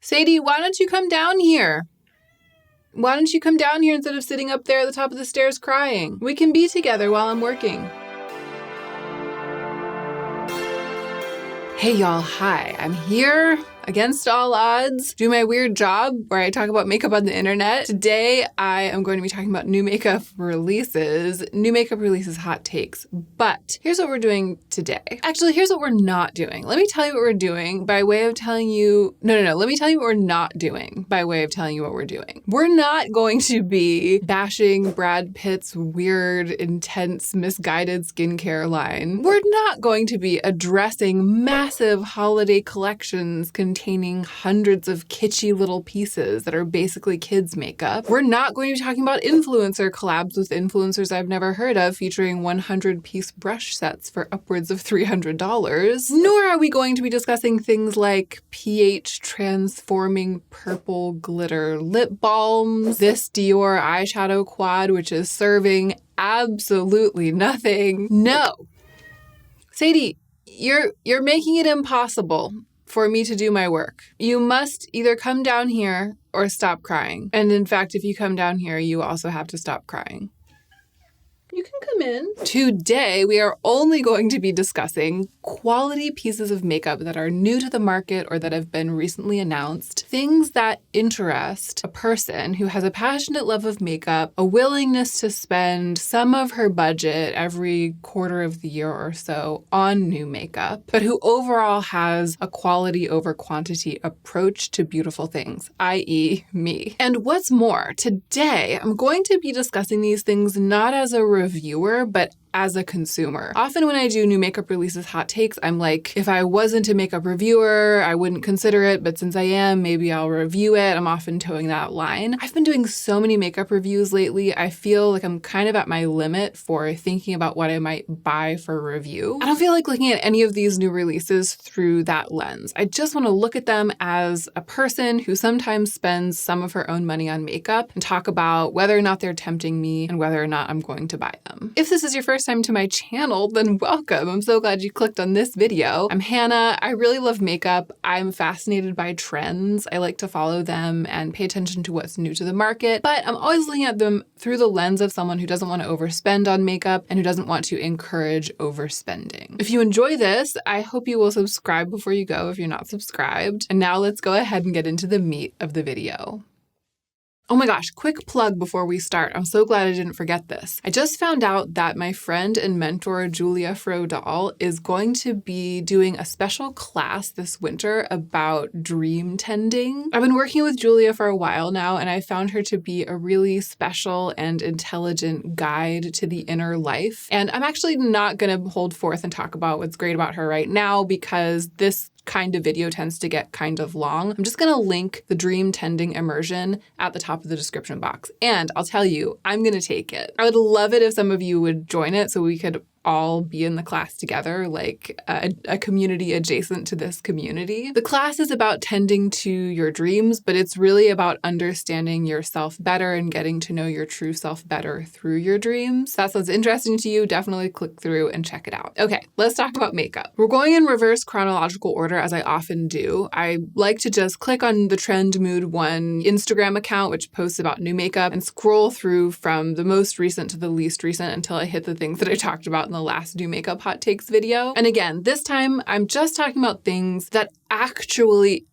Sadie, why don't you come down here? Why don't you come down here instead of sitting up there at the top of the stairs crying? We can be together while I'm working. Hey y'all, hi. I'm here against all odds, do my weird job where I talk about makeup on the internet. Today, I am going to be talking about new makeup releases hot takes. But here's what we're doing today. Actually, here's what we're not doing. Let me tell you what we're doing by way of telling you, let me tell you what we're not doing by way of telling you what we're doing. We're not going to be bashing Brad Pitt's weird, intense, misguided skincare line. We're not going to be addressing massive holiday collections containing hundreds of kitschy little pieces that are basically kids' makeup. We're not going to be talking about influencer collabs with influencers I've never heard of featuring 100-piece brush sets for upwards of $300. Nor are we going to be discussing things like pH transforming purple glitter lip balms, this Dior eyeshadow quad, which is serving absolutely nothing. No. Sadie, you're making it impossible for me to do my work. You must either come down here or stop crying. And in fact, if you come down here, you also have to stop crying. You can come in. Today, we are only going to be discussing quality pieces of makeup that are new to the market or that have been recently announced. Things that interest a person who has a passionate love of makeup, a willingness to spend some of her budget every quarter of the year or so on new makeup, but who overall has a quality over quantity approach to beautiful things, i.e. me. And what's more, today, I'm going to be discussing these things not as a reviewer, but as a consumer. Often when I do new makeup releases hot takes, I'm like, if I wasn't a makeup reviewer, I wouldn't consider it, but since I am, maybe I'll review it. I'm often towing that line. I've been doing so many makeup reviews lately, I feel like I'm kind of at my limit for thinking about what I might buy for review. I don't feel like looking at any of these new releases through that lens. I just want to look at them as a person who sometimes spends some of her own money on makeup and talk about whether or not they're tempting me and whether or not I'm going to buy them. If this is your first time to my channel, then welcome. I'm so glad you clicked on this video. I'm Hannah. I really love makeup. I'm fascinated by trends. I like to follow them and pay attention to what's new to the market, but I'm always looking at them through the lens of someone who doesn't want to overspend on makeup and who doesn't want to encourage overspending. If you enjoy this, I hope you will subscribe before you go if you're not subscribed. And now let's go ahead and get into the meat of the video. Oh my gosh, quick plug before we start. I'm so glad I didn't forget this. I just found out that my friend and mentor, Julia Frodal, is going to be doing a special class this winter about dream tending. I've been working with Julia for a while now, and I found her to be a really special and intelligent guide to the inner life. And I'm actually not going to hold forth and talk about what's great about her right now because this kind of video tends to get kind of long. I'm just going to link the dream tending immersion at the top of the description box. And I'll tell you, I'm going to take it. I would love it if some of you would join it so we could all be in the class together, like a community adjacent to this community. The class is about tending to your dreams, but it's really about understanding yourself better and getting to know your true self better through your dreams. If that sounds interesting to you, definitely click through and check it out. Okay, let's talk about makeup. We're going in reverse chronological order as I often do. I like to just click on the Trend Mood One Instagram account, which posts about new makeup, and scroll through from the most recent to the least recent until I hit the things that I talked about in the last new makeup hot takes video. And again, this time I'm just talking about things that actually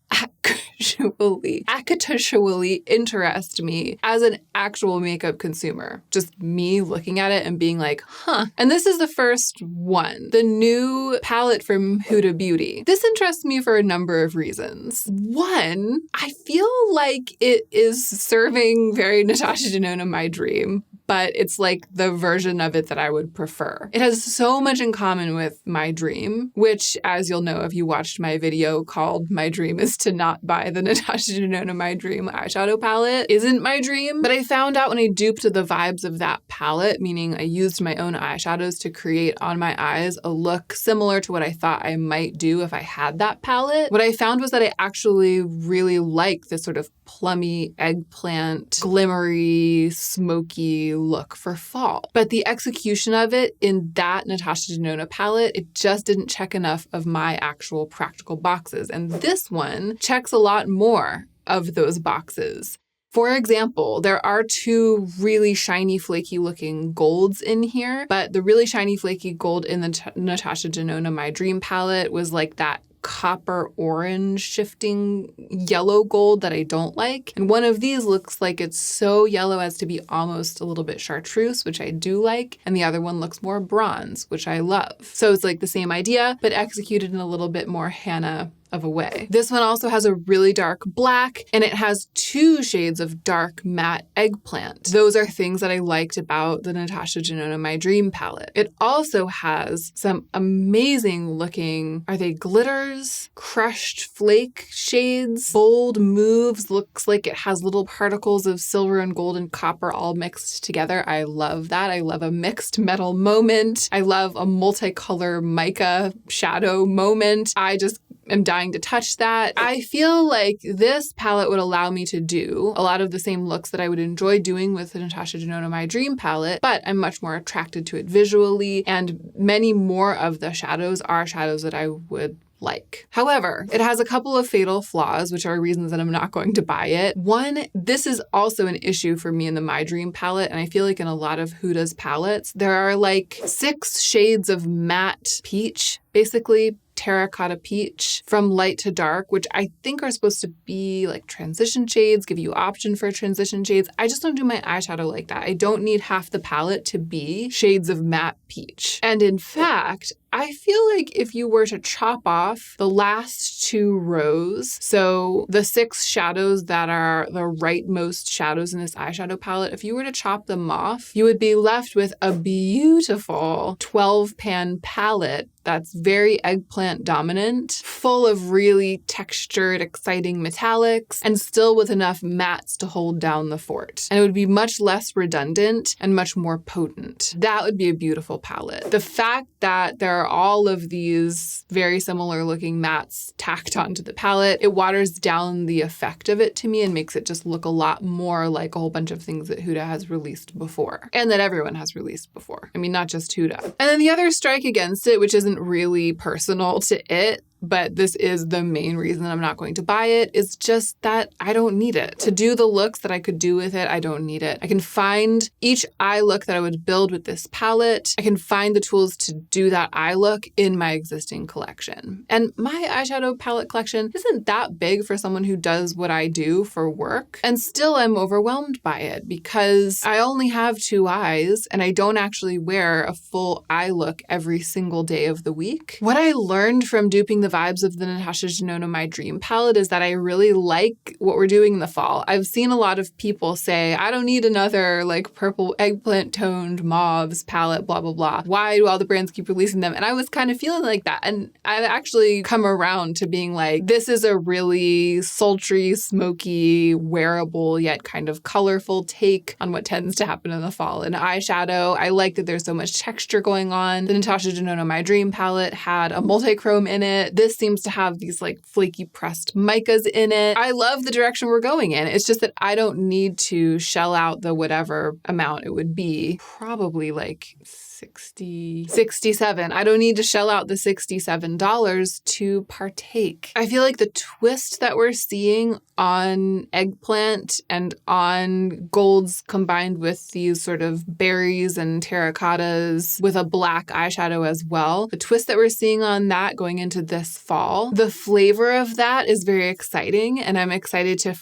interest me as an actual makeup consumer. Just me looking at it and being like, huh. And this is the first one, the new palette from Huda Beauty. This interests me for a number of reasons. One, I feel like it is serving very Natasha Denona My Dream, but it's like the version of it that I would prefer. It has so much in common with My Dream, which, as you'll know if you watched my video called My Dream is to Not Buy the Natasha Denona My Dream eyeshadow palette, isn't My Dream. But I found out when I duped the vibes of that palette, meaning I used my own eyeshadows to create on my eyes a look similar to what I thought I might do if I had that palette. What I found was that I actually really like this sort of plummy, eggplant, glimmery, smoky look for fall. But the execution of it in that Natasha Denona palette, it just didn't check enough of my actual practical boxes. And this one checks a lot more of those boxes. For example, there are two really shiny, flaky looking golds in here, but the really shiny, flaky gold in the Natasha Denona My Dream palette was like that copper orange shifting yellow gold that I don't like. And one of these looks like it's so yellow as to be almost a little bit chartreuse, which I do like. And the other one looks more bronze, which I love. So it's like the same idea, but executed in a little bit more Hannah of a way. This one also has a really dark black, and it has 2 shades of dark matte eggplant. Those are things that I liked about the Natasha Denona My Dream palette. It also has some amazing looking, are they glitters? Crushed flake shades, bold moves, looks like it has little particles of silver and gold and copper all mixed together. I love that. I love a mixed metal moment. I love a multicolor mica shadow moment. I just am dying to touch that. I feel like this palette would allow me to do a lot of the same looks that I would enjoy doing with the Natasha Denona My Dream palette, but I'm much more attracted to it visually, and many more of the shadows are shadows that I would like. However, it has a couple of fatal flaws, which are reasons that I'm not going to buy it. One, this is also an issue for me in the My Dream palette, and I feel like in a lot of Huda's palettes, there are like 6 shades of matte peach, basically terracotta peach from light to dark, which I think are supposed to be like transition shades, give you option for transition shades. I just don't do my eyeshadow like that. I don't need half the palette to be shades of matte peach. And in fact, I feel like if you were to chop off the last 2 rows, so the 6 shadows that are the rightmost shadows in this eyeshadow palette, if you were to chop them off, you would be left with a beautiful 12-pan palette that's very eggplant dominant, full of really textured, exciting metallics, and still with enough mattes to hold down the fort. And it would be much less redundant and much more potent. That would be a beautiful palette. The fact that there are all of these very similar looking mattes tacked onto the palette, it waters down the effect of it to me and makes it just look a lot more like a whole bunch of things that Huda has released before, and that everyone has released before. I mean, not just Huda. And then the other strike against it, which isn't really personal to it, but this is the main reason I'm not going to buy it, is just that I don't need it. To do the looks that I could do with it, I don't need it. I can find each eye look that I would build with this palette. I can find the tools to do that eye look in my existing collection. And my eyeshadow palette collection isn't that big for someone who does what I do for work. And still I'm overwhelmed by it because I only have 2 eyes and I don't actually wear a full eye look every single day of the week. What I learned from duping the vibes of the Natasha Denona My Dream palette is that I really like what we're doing in the fall. I've seen a lot of people say, I don't need another like purple eggplant toned mauves palette, blah, blah, blah. Why do all the brands keep releasing them? And I was kind of feeling like that. And I've actually come around to being like, this is a really sultry, smoky, wearable, yet kind of colorful take on what tends to happen in the fall. In eyeshadow, I like that there's so much texture going on. The Natasha Denona My Dream palette had a multi-chrome in it. This seems to have these like flaky pressed micas in it. I love the direction we're going in. It's just that I don't need to shell out the whatever amount it would be, probably like 67. I don't need to shell out the $67 to partake. I feel like the twist that we're seeing on eggplant and on golds combined with these sort of berries and terracottas with a black eyeshadow as well, the twist that we're seeing on that going into this fall, the flavor of that is very exciting, and I'm excited to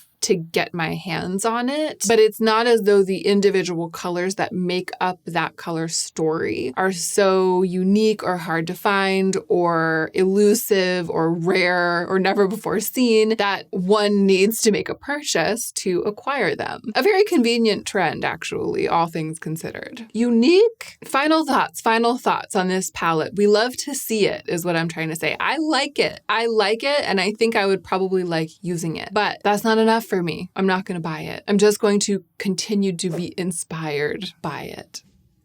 get my hands on it. But it's not as though the individual colors that make up that color story are so unique or hard to find or elusive or rare or never before seen that one needs to make a purchase to acquire them. A very convenient trend, actually, all things considered. Unique? Final thoughts on this palette. We love to see it, is what I'm trying to say. I like it, and I think I would probably like using it. But that's not enough for me. I'm not going to buy it. I'm just going to continue to be inspired by it.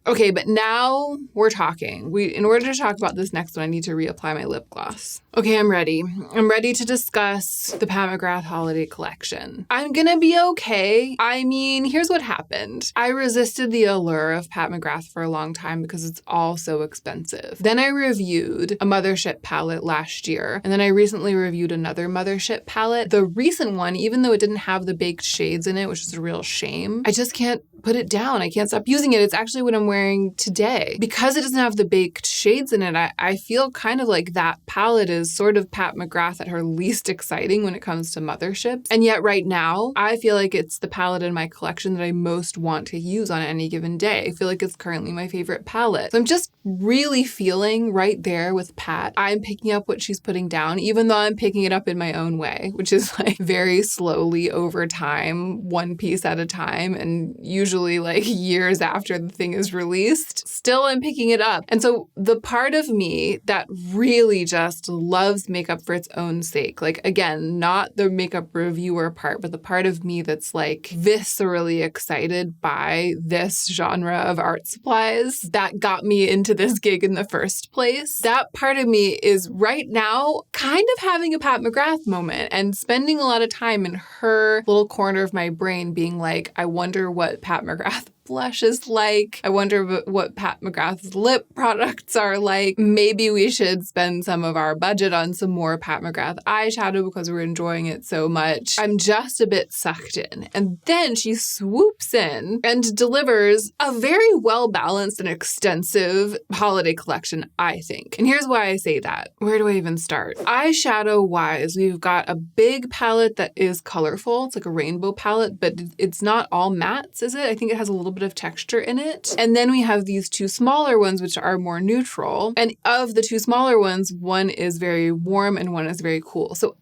Okay, but now we're talking. In order to talk about this next one, I need to reapply my lip gloss. Okay, I'm ready. I'm ready to discuss the Pat McGrath holiday collection. I'm gonna be okay. I mean, here's what happened. I resisted the allure of Pat McGrath for a long time because it's all so expensive. Then I reviewed a Mothership palette last year, and then I recently reviewed another Mothership palette. The recent one, even though it didn't have the baked shades in it, which is a real shame, I just can't put it down. I can't stop using it. It's actually what I'm wearing today. Because it doesn't have the baked shades in it, I feel kind of like that palette is sort of Pat McGrath at her least exciting when it comes to Motherships. And yet right now, I feel like it's the palette in my collection that I most want to use on any given day. I feel like it's currently my favorite palette. So I'm just really feeling right there with Pat. I'm picking up what she's putting down, even though I'm picking it up in my own way, which is like very slowly over time, one piece at a time, and usually like years after the thing is released. Still, I'm picking it up. And so the part of me that really just loves makeup for its own sake, like again, not the makeup reviewer part, but the part of me that's like viscerally excited by this genre of art supplies that got me into this gig in the first place. That part of me is right now kind of having a Pat McGrath moment and spending a lot of time in her little corner of my brain being like, I wonder what Pat McGrath blush is like. I wonder what Pat McGrath's lip products are like. Maybe we should spend some of our budget on some more Pat McGrath eyeshadow because we're enjoying it so much. I'm just a bit sucked in. And then she swoops in and delivers a very well-balanced and extensive holiday collection, I think. And here's why I say that. Where do I even start? Eyeshadow-wise, we've got a big palette that is colorful. It's like a rainbow palette, but it's not all mattes, is it? I think it has a little bit of texture in it. And then we have these two smaller ones, which are more neutral. And of the two smaller ones, one is very warm and one is very cool. So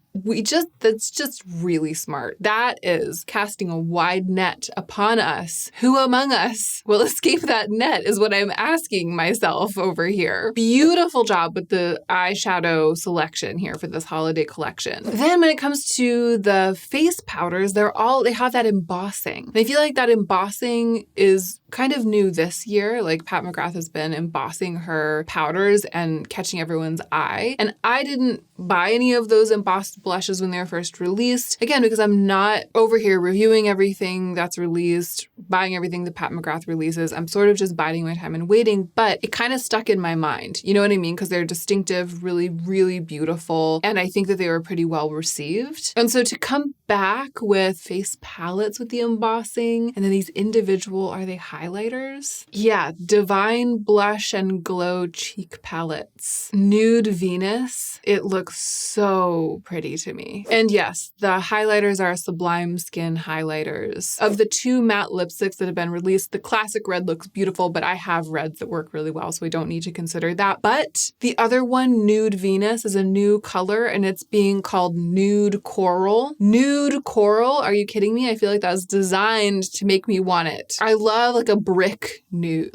that's just really smart. That is casting a wide net upon us. Who among us will escape that net is what I'm asking myself over here. Beautiful job with the eyeshadow selection here for this holiday collection. Then when it comes to the face powders, they have that embossing. And I feel like that embossing is kind of new this year. Like Pat McGrath has been embossing her powders and catching everyone's eye. And I didn't buy any of those embossed blushes when they were first released. Again, because I'm not over here reviewing everything that's released, buying everything that Pat McGrath releases. I'm sort of just biding my time and waiting, but it kind of stuck in my mind. You know what I mean? Because they're distinctive, really, really beautiful. And I think that they were pretty well received. And so to come back with face palettes with the embossing and then these individual, are they highlighters? Yeah, Divine Blush and Glow cheek palettes. Nude Venus. It looks so pretty to me. And yes, the highlighters are Sublime Skin highlighters. Of the two matte lipsticks that have been released, the classic red looks beautiful, but I have reds that work really well, so I don't need to consider that. But the other one, Nude Venus, is a new color and it's being called Nude Coral. Nude Coral? Are you kidding me? I feel like that was designed to make me want it. I love like a brick nude,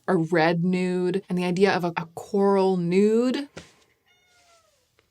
a red nude, and the idea of a coral nude.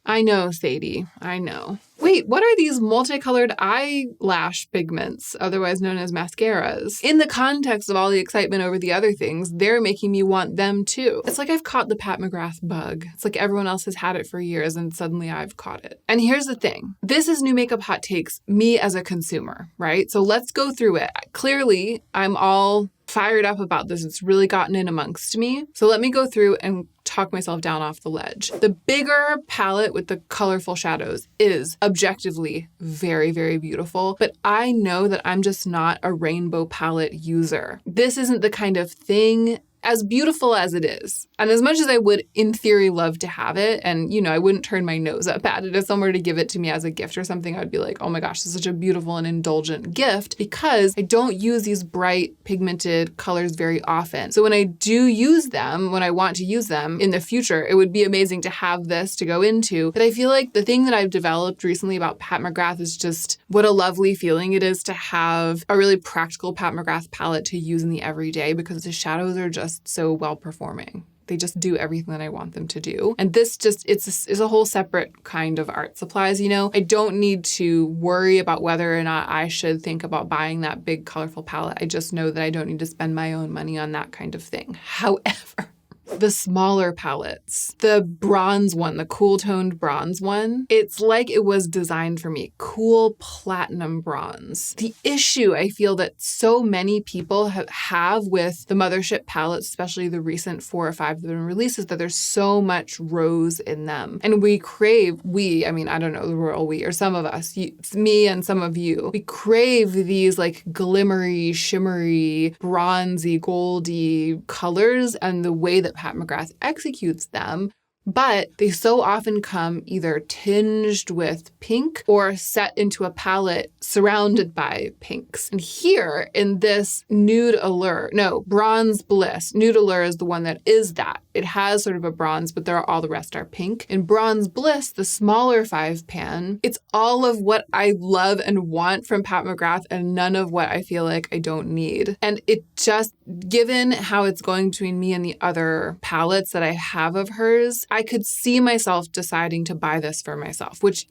I know, Sadie. I know. Wait, what are these multicolored eyelash pigments, otherwise known as mascaras? In the context of all the excitement over the other things, they're making me want them too. It's like I've caught the Pat McGrath bug. It's like everyone else has had it for years and suddenly I've caught it. And here's the thing. This is New Makeup Hot Takes, me as a consumer, right? So let's go through it. Clearly, I'm all fired up about this. It's really gotten in amongst me. So let me go through and talk myself down off the ledge. The bigger palette with the colorful shadows is objectively very, very beautiful, but I know that I'm just not a rainbow palette user. This isn't the kind of thing, as beautiful as it is, and as much as I would in theory love to have it, and I wouldn't turn my nose up at it, if someone were to give it to me as a gift or something, I'd be like, oh my gosh, this is such a beautiful and indulgent gift, because I don't use these bright pigmented colors very often. So when I do use them, when I want to use them in the future, it would be amazing to have this to go into. But I feel like the thing that I've developed recently about Pat McGrath is just what a lovely feeling it is to have a really practical Pat McGrath palette to use in the everyday, because the shadows are just so well performing. They just do everything that I want them to do. And this just, it's a whole separate kind of art supplies, you know? I don't need to worry about whether or not I should think about buying that big colorful palette. I just know that I don't need to spend my own money on that kind of thing. However, the smaller palettes, the bronze one, the cool toned bronze one, it's like it was designed for me. Cool platinum bronze. The issue I feel that so many people have with the Mothership palettes, especially the recent 4 or 5 that have been released, is that there's so much rose in them. And I don't know, the royal we, or some of us, me and some of you, we crave these like glimmery, shimmery, bronzy, goldy colors, and the way that Pat McGrath executes them, but they so often come either tinged with pink or set into a palette surrounded by pinks. And here in this Bronze Bliss, Nude Allure is the one that is that. It has sort of a bronze, but all the rest are pink. In Bronze Bliss, the smaller 5-pan, it's all of what I love and want from Pat McGrath and none of what I feel like I don't need. And it just, given how it's going between me and the other palettes that I have of hers, I could see myself deciding to buy this for myself, which,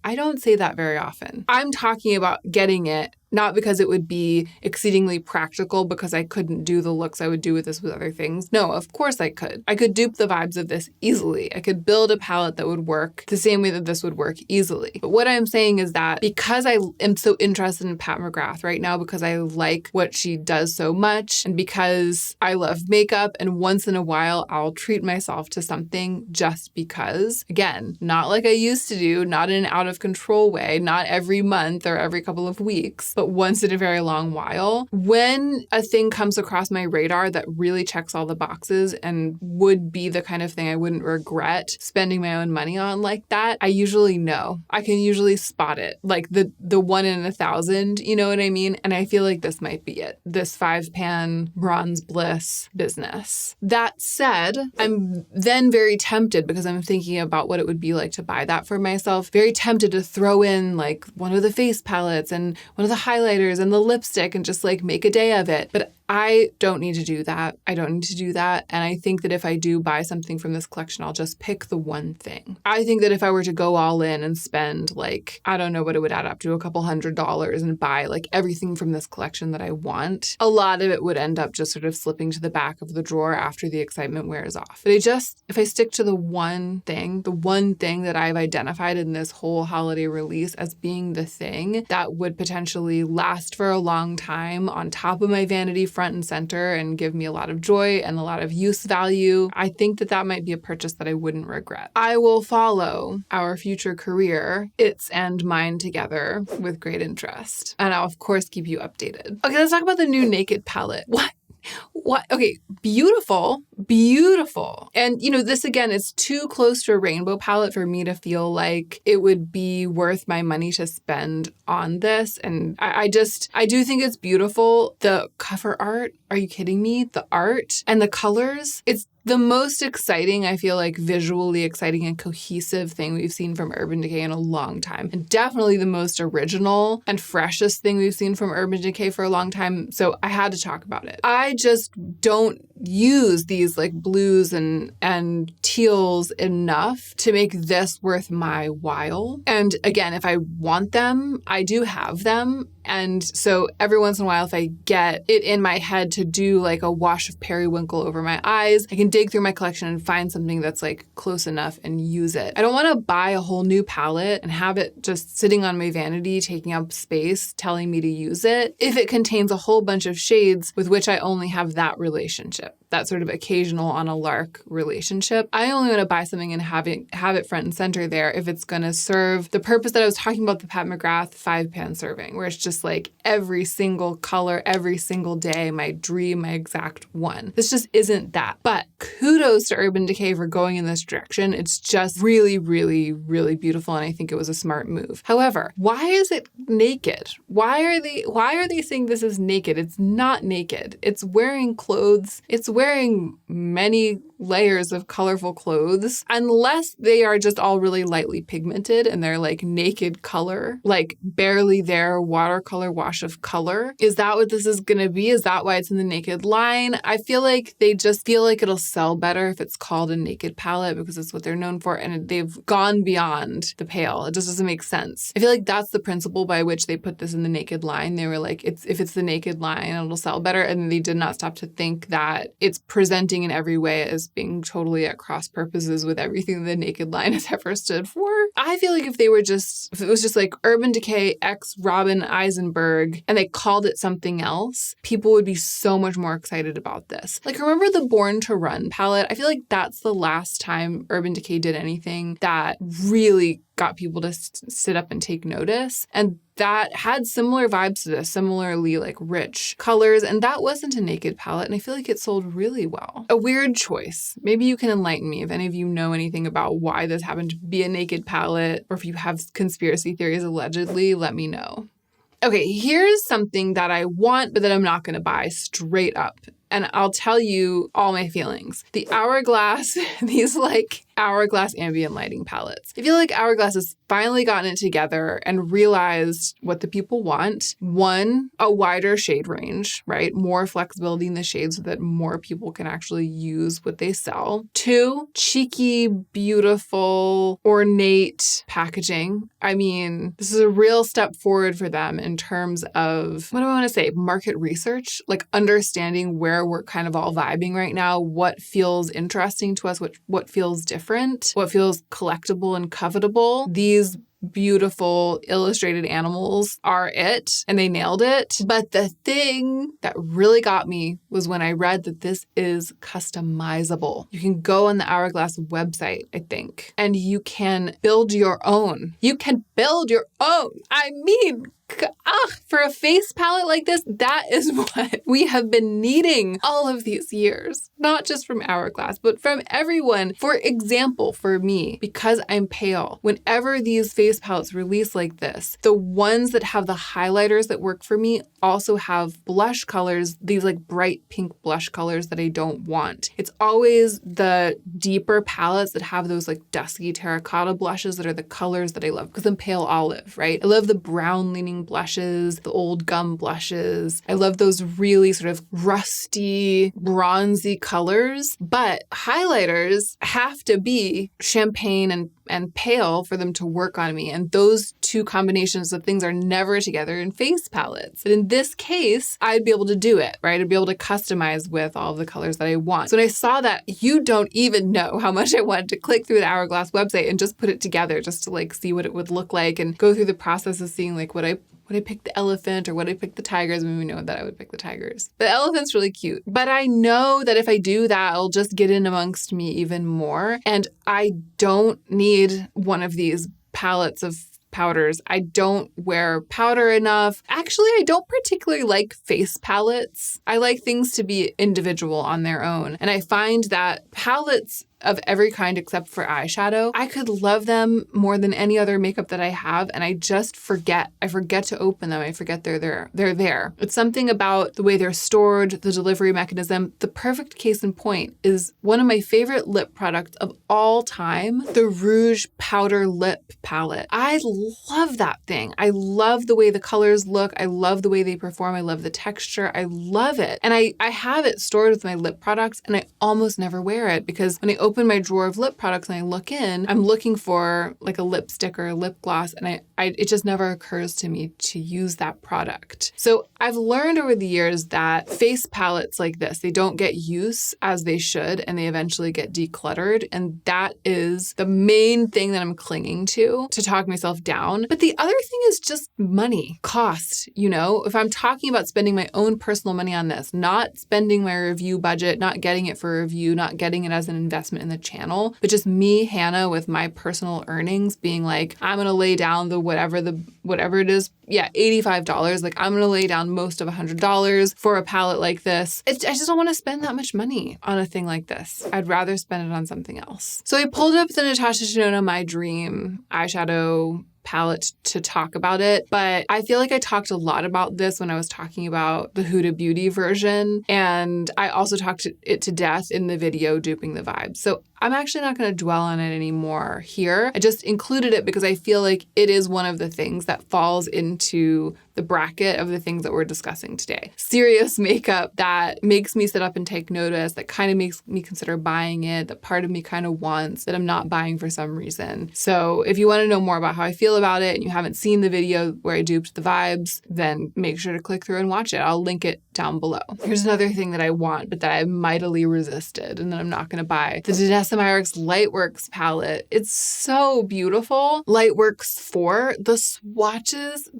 I don't say that very often. I'm talking about getting it not because it would be exceedingly practical because I couldn't do the looks I would do with this with other things. No, of course I could. I could dupe the vibes of this easily. I could build a palette that would work the same way that this would work easily. But what I'm saying is that because I am so interested in Pat McGrath right now, because I like what she does so much, and because I love makeup, and once in a while I'll treat myself to something just because, again, not like I used to do, not in an out of control way, not every month or every couple of weeks, but once in a very long while. When a thing comes across my radar that really checks all the boxes and would be the kind of thing I wouldn't regret spending my own money on like that, I usually know. I can usually spot it. Like the 1 in 1,000, you know what I mean? And I feel like this might be it. This 5-pan Bronze Bliss business. That said, I'm then very tempted, because I'm thinking about what it would be like to buy that for myself, very tempted to throw in like one of the face palettes and one of the highlighters and the lipstick and just like make a day of it. But I don't need to do that. And I think that if I do buy something from this collection, I'll just pick the one thing. I think that if I were to go all in and spend like, I don't know what it would add up to, a couple $100 and buy like everything from this collection that I want, a lot of it would end up just sort of slipping to the back of the drawer after the excitement wears off. But if I stick to the one thing that I've identified in this whole holiday release as being the thing that would potentially last for a long time on top of my vanity front and center and give me a lot of joy and a lot of use value, I think that might be a purchase that I wouldn't regret. I will follow our future career, its and mine together, with great interest. And I'll, of course, keep you updated. Okay, let's talk about the new Naked palette. What? Okay, beautiful. And, this again is too close to a rainbow palette for me to feel like it would be worth my money to spend on this. And I do think it's beautiful. The cover art, are you kidding me? The art and the colors, it's the most exciting, I feel like visually exciting and cohesive thing we've seen from Urban Decay in a long time. And definitely the most original and freshest thing we've seen from Urban Decay for a long time. So I had to talk about it. I just don't use these like blues and teals enough to make this worth my while. And again, if I want them, I do have them. And so every once in a while, if I get it in my head to do like a wash of periwinkle over my eyes, I can dig through my collection and find something that's like close enough and use it. I don't want to buy a whole new palette and have it just sitting on my vanity, taking up space, telling me to use it, if it contains a whole bunch of shades with which I only have that relationship. That sort of occasional on a lark relationship. I only want to buy something and have it front and center there if it's going to serve the purpose that I was talking about, the Pat McGrath 5-pan serving, where it's just like every single color, every single day, my dream, my exact one. This just isn't that. But kudos to Urban Decay for going in this direction. It's just really, really, really beautiful, and I think it was a smart move. However, why is it naked? Why are they saying this is naked? It's not naked. It's wearing clothes. It's wearing many layers of colorful clothes, unless they are just all really lightly pigmented and they're like naked color, like barely there watercolor wash of color. Is that what this is going to be? Is that why it's in the naked line? I feel like they just feel like it'll sell better if it's called a naked palette because it's what they're known for, and they've gone beyond the pale. It just doesn't make sense. I feel like that's the principle by which they put this in the naked line. They were like, if it's the naked line, it'll sell better. And they did not stop to think that it's presenting in every way as being totally at cross purposes with everything the naked line has ever stood for. I feel like if it was just like Urban Decay X Robin Eisenberg and they called it something else, people would be so much more excited about this. Like, remember the Born to Run palette? I feel like that's the last time Urban Decay did anything that really got people to sit up and take notice. And that had similar vibes to this, similarly like rich colors. And that wasn't a naked palette. And I feel like it sold really well. A weird choice. Maybe you can enlighten me if any of you know anything about why this happened to be a naked palette, or if you have conspiracy theories allegedly, let me know. Okay, here's something that I want, but that I'm not going to buy straight up. And I'll tell you all my feelings. The Hourglass, these like Hourglass ambient lighting palettes. I feel like Hourglass has finally gotten it together and realized what the people want. One, a wider shade range, right? More flexibility in the shades so that more people can actually use what they sell. Two, cheeky, beautiful, ornate packaging. I mean, this is a real step forward for them in terms of, what do I want to say? Market research, like understanding where we're kind of all vibing right now, what feels interesting to us, what feels different, what feels collectible and covetable. These beautiful illustrated animals are it, and they nailed it. But the thing that really got me was when I read that this is customizable. You can go on the Hourglass website, I think, and you can build your own. You can build your own. I mean, for a face palette like this, that is what we have been needing all of these years. Not just from Hourglass, but from everyone. For example, for me, because I'm pale, whenever these face palettes release like this, the ones that have the highlighters that work for me also have blush colors, these like bright pink blush colors that I don't want. It's always the deeper palettes that have those like dusky terracotta blushes that are the colors that I love, because I'm pale olive, right? I love the brown leaning blushes, the old gum blushes. I love those really sort of rusty, bronzy colors, but highlighters have to be champagne and pale for them to work on me. And those two combinations of things are never together in face palettes. But in this case, I'd be able to do it, right? I'd be able to customize with all of the colors that I want. So when I saw that, you don't even know how much I wanted to click through the Hourglass website and just put it together just to like see what it would look like and go through the process of seeing like would I pick the elephant or would I pick the tigers? I mean, we know that I would pick the tigers. The elephant's really cute. But I know that if I do that, it'll just get in amongst me even more. And I don't need one of these palettes of powders. I don't wear powder enough. Actually, I don't particularly like face palettes. I like things to be individual on their own. And I find that palettes of every kind except for eyeshadow, I could love them more than any other makeup that I have, and I just forget. I forget to open them. I forget they're there. They're there. It's something about the way they're stored, the delivery mechanism. The perfect case in point is one of my favorite lip products of all time, the Rouge Powder Lip Palette. I love that thing. I love the way the colors look. I love the way they perform. I love the texture. I love it. And I have it stored with my lip products, and I almost never wear it because when I open my drawer of lip products and I look in, I'm looking for like a lipstick or a lip gloss, and it just never occurs to me to use that product. So I've learned over the years that face palettes like this, they don't get use as they should, and they eventually get decluttered. And that is the main thing that I'm clinging to talk myself down. But the other thing is just money, cost. You know, if I'm talking about spending my own personal money on this, not spending my review budget, not getting it for a review, not getting it as an investment in the channel, but just me, Hannah, with my personal earnings being like, I'm going to lay down the whatever the whatever it is. Yeah, $85. Like, I'm going to lay down most of $100 for a palette like this. I just don't want to spend that much money on a thing like this. I'd rather spend it on something else. So I pulled up the Natasha My Dream eyeshadow palette to talk about it, but I feel like I talked a lot about this when I was talking about the Huda Beauty version, and I also talked it to death in the video Duping the Vibes. So I'm actually not going to dwell on it anymore here. I just included it because I feel like it is one of the things that falls into the bracket of the things that we're discussing today. Serious makeup that makes me sit up and take notice, that kind of makes me consider buying it, that part of me kind of wants, that I'm not buying for some reason. So if you want to know more about how I feel about it and you haven't seen the video where I duped the vibes, then make sure to click through and watch it. I'll link it down below. Here's another thing that I want, but that I mightily resisted and that I'm not going to buy. The Smyrx Lightworks palette. It's so beautiful. Lightworks 4, the swatches,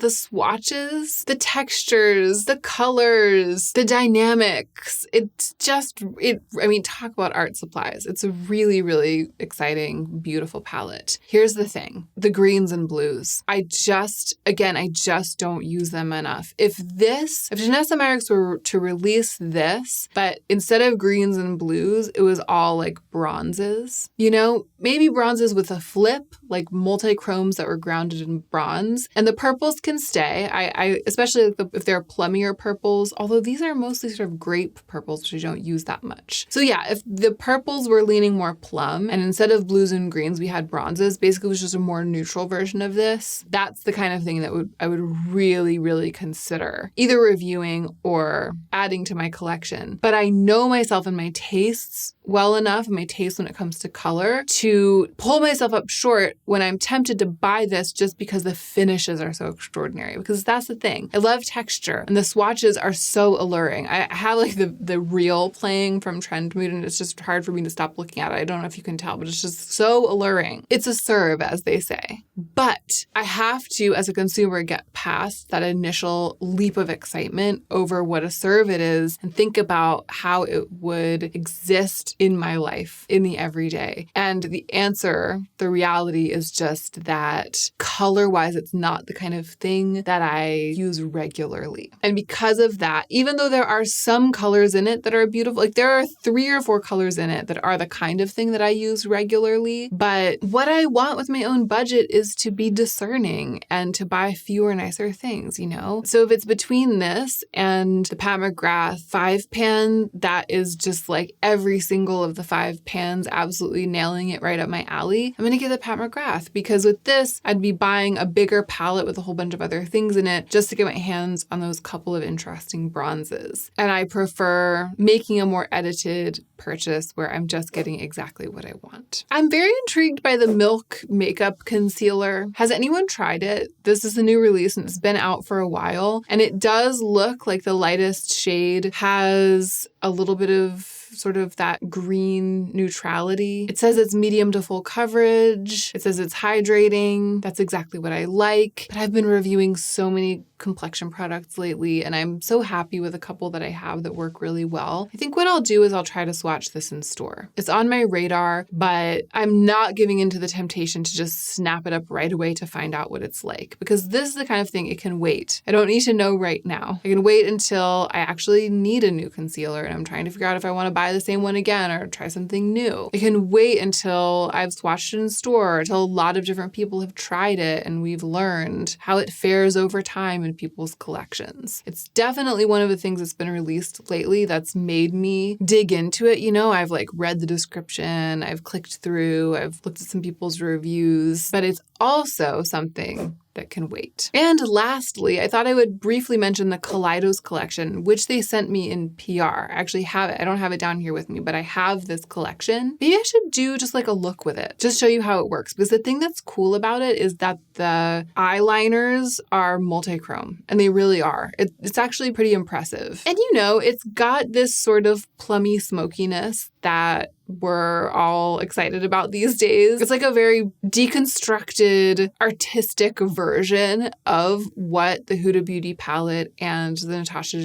the textures, the colors, the dynamics. I mean, talk about art supplies. It's a really, really exciting, beautiful palette. Here's the thing, the greens and blues. I just don't use them enough. If Smyrx were to release this, but instead of greens and blues, it was all like bronzes, maybe bronzes with a flip, like multi-chromes that were grounded in bronze. And the purples can stay. I especially if they're plummier purples, although these are mostly sort of grape purples, which I don't use that much. So yeah, if the purples were leaning more plum and instead of blues and greens, we had bronzes, basically it was just a more neutral version of this. That's the kind of thing that I would really, really consider either reviewing or adding to my collection. But I know myself and my tastes well enough, and my taste when it comes to color, to pull myself up short when I'm tempted to buy this just because the finishes are so extraordinary. Because that's the thing. I love texture, and the swatches are so alluring. I have like the reel playing from Trend Mood, and it's just hard for me to stop looking at it. I don't know if you can tell, but it's just so alluring. It's a serve, as they say. But I have to, as a consumer, get past that initial leap of excitement over what a serve it is and think about how it would exist in my life, in the everyday. And the answer, the reality is just that color-wise, it's not the kind of thing that I use regularly. And because of that, even though there are some colors in it that are beautiful, like there are 3 or 4 colors in it that are the kind of thing that I use regularly, but what I want with my own budget is to be discerning and to buy fewer, nicer things, So if it's between this and the Pat McGrath 5-pan, that is just like every single of the 5 pans absolutely nailing it right up my alley, I'm going to get the Pat McGrath, because with this, I'd be buying a bigger palette with a whole bunch of other things in it just to get my hands on those couple of interesting bronzes. And I prefer making a more edited purchase where I'm just getting exactly what I want. I'm very intrigued by the Milk Makeup Concealer. Has anyone tried it? This is a new release and it's been out for a while, and it does look like the lightest shade has a little bit of sort of that green neutrality. It says it's medium to full coverage. It says it's hydrating. That's exactly what I like. But I've been reviewing so many complexion products lately, and I'm so happy with a couple that I have that work really well. I think what I'll do is I'll try to swatch this in store. It's on my radar, but I'm not giving into the temptation to just snap it up right away to find out what it's like, because this is the kind of thing it can wait. I don't need to know right now. I can wait until I actually need a new concealer and I'm trying to figure out if I want to buy the same one again or try something new. I can wait until I've swatched it in store, until a lot of different people have tried it and we've learned how it fares over time in people's collections. It's definitely one of the things that's been released lately that's made me dig into it. I've like read the description, I've clicked through, I've looked at some people's reviews, but it's also something that can wait. And lastly, I thought I would briefly mention the Collidos collection, which they sent me in PR. I actually have it. I don't have it down here with me, but I have this collection. Maybe I should do just like a look with it, just show you how it works. Because the thing that's cool about it is that the eyeliners are multi-chrome, and they really are. It's actually pretty impressive. And it's got this sort of plummy smokiness that we're all excited about these days. It's like a very deconstructed, artistic version of what the Huda Beauty palette and the Natasha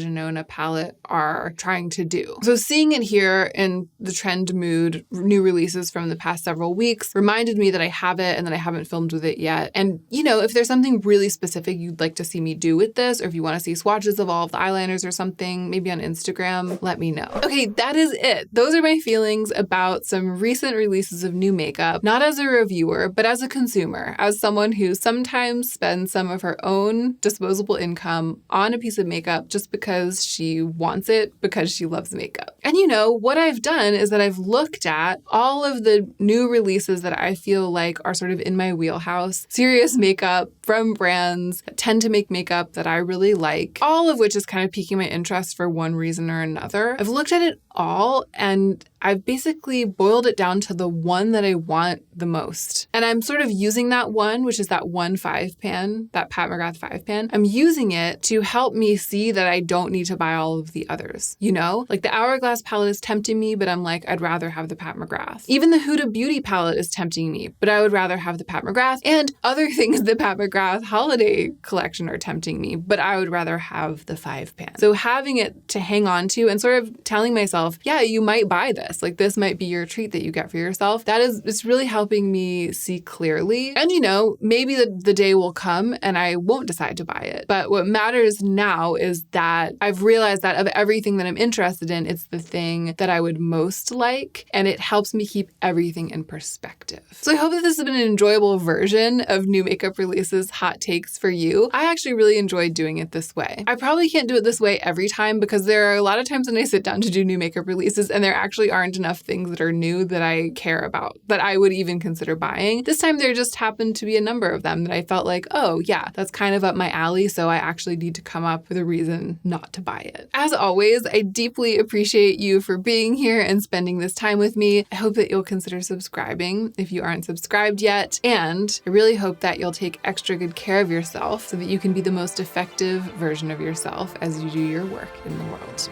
palette are trying to do. So seeing it here in the Trend Mood new releases from the past several weeks reminded me that I have it and that I haven't filmed with it yet. And, you know, if there's something really specific you'd like to see me do with this, or if you want to see swatches of all of the eyeliners or something, maybe on Instagram, let me know. Okay, that is it. Those are my feelings about some recent releases of new makeup, not as a reviewer, but as a consumer, as someone who sometimes spends some of her own disposable income on a piece of makeup just because she wants it, because she loves makeup. And you know, what I've done is that I've looked at all of the new releases that I feel like are sort of in my wheelhouse, serious makeup from brands that tend to make makeup that I really like, all of which is kind of piquing my interest for one reason or another. I've looked at it all and I've basically boiled it down to the one that I want the most. And I'm sort of using that one, which is that one 5-pan, that Pat McGrath 5-pan. I'm using it to help me see that I don't need to buy all of the others, you know? Like the Hourglass palette is tempting me, but I'm like, I'd rather have the Pat McGrath. Even the Huda Beauty palette is tempting me, but I would rather have the Pat McGrath. And other things the Pat McGrath holiday collection are tempting me, but I would rather have the 5-pan. So having it to hang on to and sort of telling myself, yeah, you might buy this. Like this might be your treat that you get for yourself. It's really helping me see clearly. And you know, maybe the day will come and I won't decide to buy it. But what matters now is that I've realized that of everything that I'm interested in, it's the thing that I would most like. And it helps me keep everything in perspective. So I hope that this has been an enjoyable version of new makeup releases hot takes for you. I actually really enjoyed doing it this way. I probably can't do it this way every time because there are a lot of times when I sit down to do new makeup releases and there actually aren't enough things that are new that I care about, that I would even consider buying. This time there just happened to be a number of them that I felt like, oh yeah, that's kind of up my alley, so I actually need to come up with a reason not to buy it. As always, I deeply appreciate you for being here and spending this time with me. I hope that you'll consider subscribing if you aren't subscribed yet, and I really hope that you'll take extra good care of yourself so that you can be the most effective version of yourself as you do your work in the world.